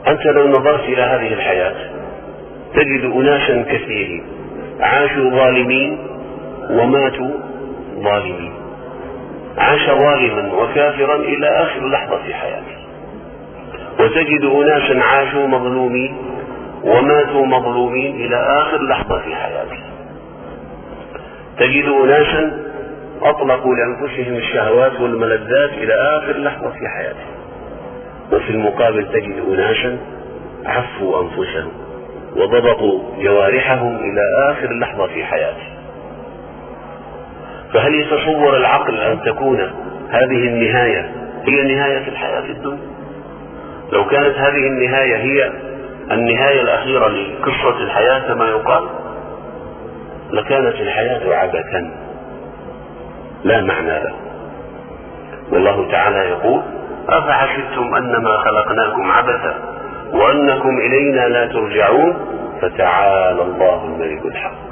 أنت لو نظرت إلى هذه الحياة تجد أناسا كثيرين عاشوا ظالمين وماتوا ظالمين، عاش ظالما وكافرا إلى آخر لحظة في حياته، وتجد أناسا عاشوا مظلومين وماتوا مظلومين إلى آخر لحظة في حياته، تجد أناسا أطلقوا لأنفسهم الشهوات والملذات إلى آخر لحظة في حياته، وفي المقابل تجد أناسا عفوا أنفسهم وضبطوا جوارحهم إلى آخر لحظة في حياته. فهل يتصور العقل أن تكون هذه النهاية هي نهاية الحياة الدنيا؟ لو كانت هذه النهاية هي النهاية الأخيرة لقصة الحياة كما يقال لكانت الحياة عبثا لا معنى له. والله تعالى يقول: أفحسبتم أنما خلقناكم عبثا وأنكم إلينا لا ترجعون فتعالى الله الملك الحق.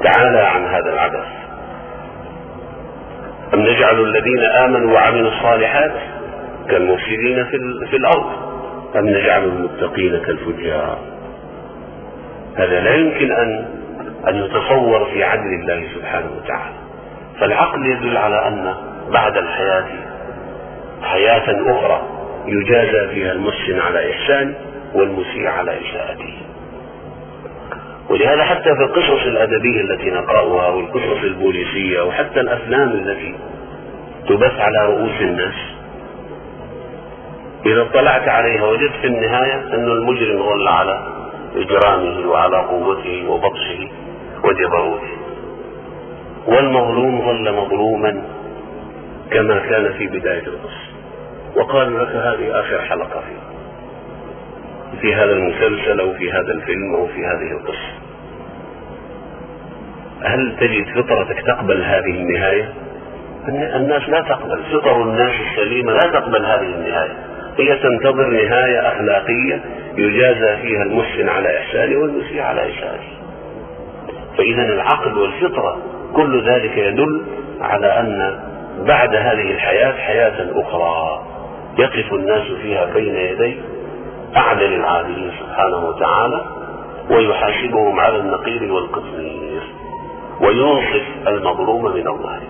تعالى عن هذا العبث. أم نجعل الذين آمنوا وعملوا الصالحات كالمفسدين في الأرض أم نجعل المتقين كالفجار؟ هذا لا يمكن أن يتصور في عدل الله سبحانه وتعالى. فالعقل يدل على أن بعد الحياة حياة أخرى يجازى فيها المحسن على إحسانه والمسيء على إساءته. ولهذا حتى في القصص الأدبية التي نقرأها والقصص البوليسية وحتى الأفلام التي تبث على رؤوس الناس إذا اطلعت عليها وجدت في النهاية أن المجرم ظل على إجرامه وعلى قوته وبطشه وجبروته، والمظلوم ظل مظلوما كما كان في بداية القصة، وقالوا لك هذه آخر حلقة في هذا المسلسل أو في هذا الفيلم أو في هذه القصة. هل تجد فطرتك تقبل هذه النهاية؟ الناس لا تقبل، فطر الناس السليمة لا تقبل هذه النهاية، هي تنتظر نهاية أخلاقية يجازى فيها المحسن على إحسانه والمسيء على إساءته. فإذا العقل والفطرة كل ذلك يدل على أن بعد هذه الحياة حياة أخرى يقف الناس فيها بين يدي أعدل العادلين سبحانه وتعالى ويحاسبهم على النقير والقطمير وينصف المظلوم من الله.